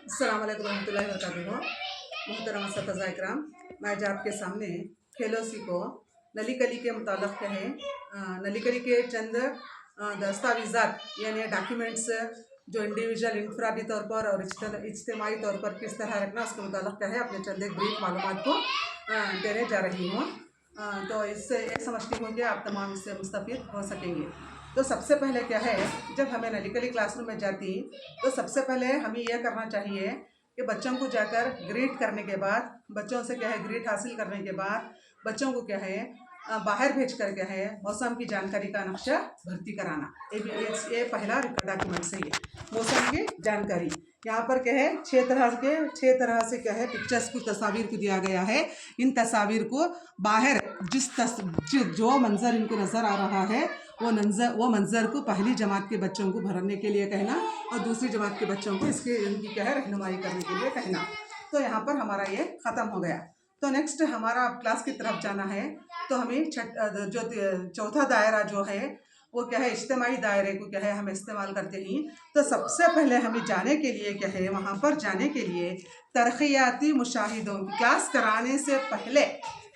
अस्सलाम वालेकुम रहमतुल्लाहि व बरकातुहू। मोहतरम असतज़ा इकराम, मैं आज आपके सामने खेलो सीखो नली कली के मुताल्लिक़ कहे नली कली के चंद दस्तावेज़ात यानी डॉक्यूमेंट्स जो इंडिविजुअल इनफरादी तौर पर और इज्तिमाई तौर पर किस तरह रखना उसके मुताल्लिक़ कहे अपने चंद एक ब्रीफ मालूमात को देने जा रही हूँ। तो इससे ये समझती हूँ कि आप तमाम इससे मुस्तफ़ीद हो सकेंगे। तो सबसे पहले क्या है, जब हमें नली कली क्लासरूम में जाती तो सबसे पहले हमें यह करना चाहिए कि बच्चों को जाकर ग्रीट करने के बाद, बच्चों से क्या है ग्रीट हासिल करने के बाद बच्चों को क्या है बाहर भेज कर क्या है मौसम की जानकारी का नक्शा भर्ती कराना। ये पहला डॉक्यूमेंट है, ये मौसम की जानकारी। यहाँ पर क्या है छः तरह से क्या है पिक्चर्स को तस्वीर को दिया गया है। इन तस्वीर को बाहर जो मंजर इनको नज़र आ रहा है वो मंजर को पहली जमात के बच्चों को भरने के लिए कहना और दूसरी जमात के बच्चों को इनकी क्या है रहनुमाई करने के लिए कहना। तो यहाँ पर हमारा ये ख़त्म हो गया। तो नेक्स्ट हमारा क्लास की तरफ जाना है। तो हमें जो चौथा दायरा जो है वो क्या है इज्तिमाई दायरे को क्या है हम इस्तेमाल करते हैं। तो सबसे पहले हमें जाने के लिए क्या है वहाँ पर जाने के लिए तरक्याती मुशाहिदों की क्लास कराने से पहले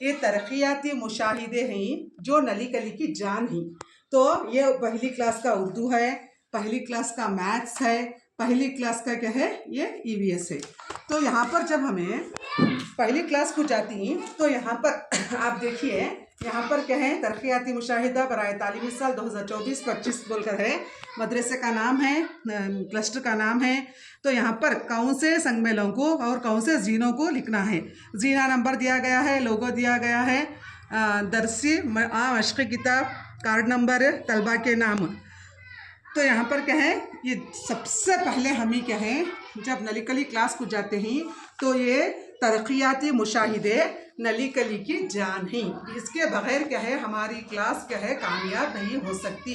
ये तरक्याती मुशाहिदे हैं जो नली कली की जान ही। तो ये पहली क्लास का उर्दू है, पहली क्लास का मैथ्स है, पहली क्लास का क्या है ये ईवीएस है। तो यहाँ पर जब हमें पहली क्लास को जाती हैं तो यहाँ पर आप देखिए यहाँ पर क्या है तरक्याती मुशाहिदा बराए तालीमी साल 2024-25 बोलकर है। मदरसे का नाम है, क्लस्टर का नाम है। तो यहाँ पर कौन से संगमेलों को और कौन से जीनों को लिखना है। जीना नंबर दिया गया है, लोगो दिया गया है, दरसी मशक़ी किताब, कार्ड नंबर, तलबा के नाम। तो यहाँ पर क्या है ये सबसे पहले हम ही क्या है जब नली कली क्लास को जाते हैं तो ये तरक्याती मुशाहिदे नली कली की जान है। इसके बगैर क्या है हमारी क्लास क्या है कामयाब नहीं हो सकती।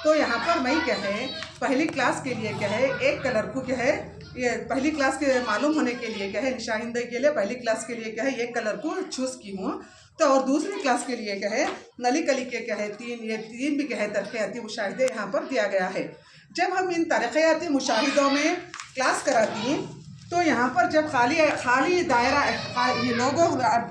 तो यहाँ पर मैं क्या है पहली क्लास के लिए क्या है एक कलर को क्या है ये पहली क्लास के मालूम होने के लिए क्या है निशानदही के लिए पहली क्लास के लिए क्या है एक कलर को चूज़ की हूँ। तो और दूसरी क्लास के लिए क्या है नली कली के क्या है तीन भी क्या है तरक्याती मुशाहिदे यहाँ पर दिया गया है। जब हम इन तरक्याती मुशाहिदों में क्लास कराती हैं तो यहाँ पर जब खाली दायरा ये लोगों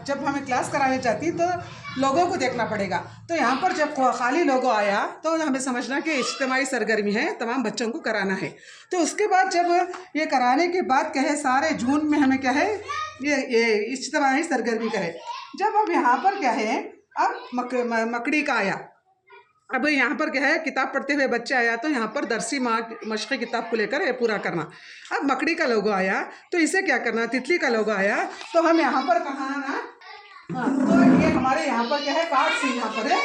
जब हमें क्लास कराने जाती तो लोगों को देखना पड़ेगा। तो यहाँ पर जब खाली लोगो आया तो हमें समझना कि इज्तिमाई सरगर्मी है, तमाम बच्चों को कराना है। तो उसके बाद जब ये कराने के बाद क्या है सारे जून में हमें क्या है ये इज्तिमाई सरगर्मी का है। जब अब यहाँ पर क्या है अब मकड़ी का आया, अब यहाँ पर क्या है किताब पढ़ते हुए बच्चे आया तो यहाँ पर दरसी मशक़ी किताब को लेकर ये पूरा करना। अब मकड़ी का लोगो आया तो इसे क्या करना, तितली का लोगो आया तो हम यहाँ पर कहाँ ना तो ये हमारे यहाँ पर क्या है कार्ड से यहाँ पर है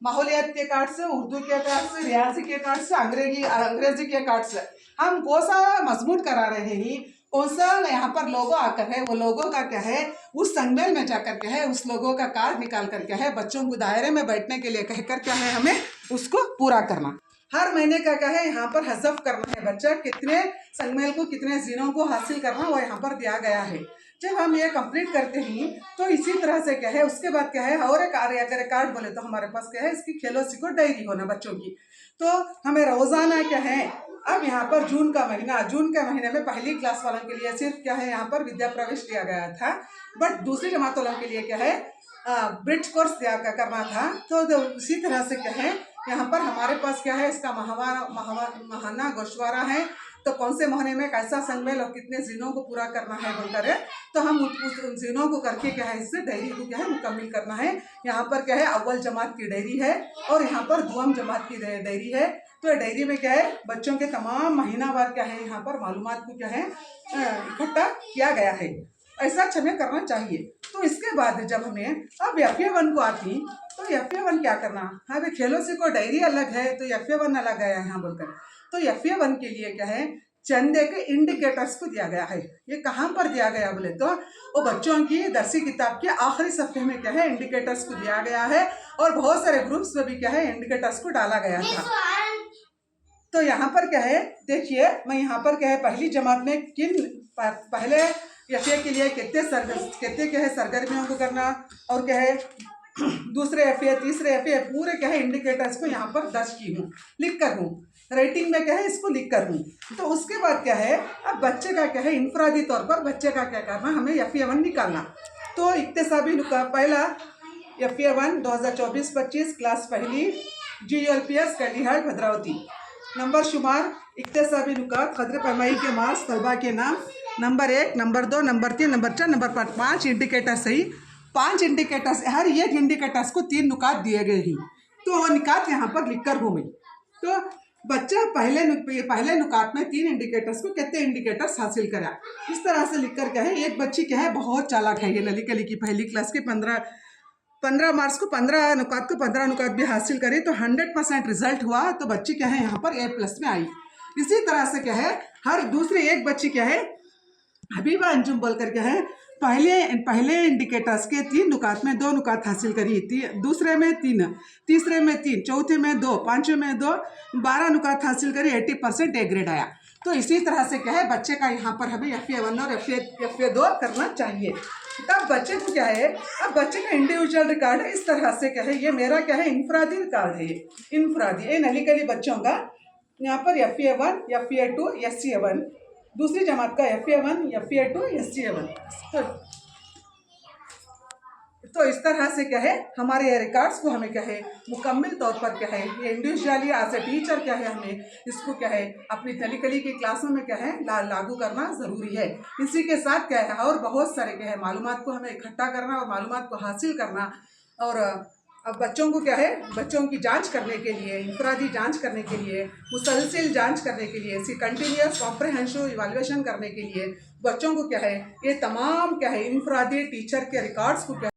माहौलियात के कार्ड से, उर्दू के कार्ड से, रियाजी के कार्ड से, अंग्रेजी के कार्ड से हम कौन सा मजमून करा रहे हैं, कौन सा यहाँ पर लोगो आकर है वो लोगों का क्या है उस संगमेल में जाकर क्या है उस लोगों का कार्ड निकाल कर क्या है बच्चों को दायरे में बैठने के लिए कहकर क्या है हमें उसको पूरा करना। हर महीने का क्या है यहाँ पर हज़फ करना है, बच्चा कितने संगमेल को कितने जीनों को हासिल करना वो यहाँ पर दिया गया है। जब हम ये कंप्लीट करते हैं तो इसी तरह से क्या है उसके बाद क्या है और एक अगर कार्ड बोले तो हमारे पास क्या है इसकी खेलो सीखो डायरी होना बच्चों की। तो हमें रोज़ाना क्या है अब यहाँ पर जून का महीने में पहली क्लास वालों के लिए सिर्फ क्या है यहाँ पर विद्या प्रवेश दिया गया था, बट दूसरी जमात वालों के लिए क्या है ब्रिज कोर्स करना था। तो इसी तरह से क्या है यहाँ पर हमारे पास क्या है इसका महाना गोशवारा है। तो कौन से महीने में कैसा संगमेल और कितने जीनों को पूरा करना है बोलकर है तो हम उन जीनों को करके क्या है इससे डायरी को क्या है मुकम्मिल करना है। यहाँ पर क्या है अव्वल जमात की डायरी है और यहाँ पर दुआम जमात की डायरी है। तो डायरी में क्या है बच्चों के तमाम महीनावार क्या है यहाँ पर मालूमात को क्या है इकट्ठा किया गया है। ऐसा हमें करना चाहिए। तो इसके बाद जब हमें अब FA1 को आती तो FA1 क्या करना, हाँ भाई खेलों से कोई डायरी अलग है तो FA1 अलग गया है यहाँ बोलकर। तो FA1 के लिए क्या है चंद एक इंडिकेटर्स को दिया गया है। ये कहाँ पर दिया गया बोले तो वो बच्चों की दरसी किताब के आखिरी सफ़े में क्या है इंडिकेटर्स को दिया गया है और बहुत सारे ग्रुप्स में भी क्या है इंडिकेटर्स को डाला गया था। तो यहाँ पर क्या है देखिए मैं यहाँ पर क्या है पहली जमात में किन पहले FA के लिए कितने क्या है सरगर्मियों को करना और क्या है दूसरे FA तीसरे FA पूरे क्या है इंडिकेटर्स को यहाँ पर दर्ज की हूँ लिख कर हूँ। रेटिंग में क्या है इसको लिख कर दूँ। तो उसके बाद क्या है, अब बच्चे का क्या है इनफरादी तौर पर बच्चे का क्या करना, हमें FA1 निकालना। तो इक्तिसाबी नुकात पहला FA1 2024-25 क्लास पहली GULPS कैलीहाट भद्रावती। नंबर शुमार इक्तिसाबी नुकात कदर पैमाई के मार्क्स तलबा के नाम number 1 number 2 number 3 number 4 number 5 indicator सही। 5 इंडिकेटर्स, हर एक इंडिकेटर्स को 3 नुकात दिए गए हैं। तो वो निकात यहाँ पर लिख कर घूमे। तो बच्चा पहले नुकात में 3 इंडिकेटर्स को कितने इंडिकेटर्स हासिल करा, इस तरह से लिख कर क्या है, एक बच्ची क्या है बहुत चालाक है, ये नली कली की पहली क्लास के 15 मार्क्स को 15 नुकात को 15 नुकात भी हासिल करी तो 100% रिजल्ट हुआ। तो बच्ची क्या है यहाँ पर A+ में आई। इसी तरह से क्या है, हर दूसरी एक बच्ची क्या है हबीबा अंजुम बोलकर क्या है, पहले इंडिकेटर्स के 3 नुकात में 2 नुकात हासिल करी, दूसरे में 3, तीसरे में 3, चौथे में 2, पांचवें में 2, 12 नुकात हासिल करी, 80% A ग्रेड आया। तो इसी तरह से क्या है बच्चे का यहाँ पर हमें FA1 और FA2 करना चाहिए। तब बच्चे को क्या है, अब बच्चे का इंडिविजुअल रिकॉर्ड है, इस तरह से क्या है, ये मेरा क्या है इनफरादी रिकॉर्ड है, ये इनफरादी ये नली कली बच्चों का यहाँ पर FA1 FA2 SCA1, दूसरी जमात का FA1 FA2 SCA1। तो इस तरह से क्या है हमारे ये रिकॉर्ड्स को हमें क्या है मुकम्मल तौर पर क्या है ये इंडिविजुअली एज ए टीचर क्या है हमें इसको क्या है अपनी नली कली की क्लासों में क्या है लागू करना ज़रूरी है। इसी के साथ क्या है और बहुत सारे क्या है मालूमात को हमें इकट्ठा करना और मालूमात को हासिल करना। और अब बच्चों को क्या है बच्चों की जांच करने के लिए, इनफरादी जांच करने के लिए, मुसलसिल जांच करने के लिए, कंटिन्यूस कॉम्प्रहेंसिव इवैल्यूएशन करने के लिए बच्चों को क्या है ये तमाम क्या है इनफरादी टीचर के रिकॉर्ड्स को क्या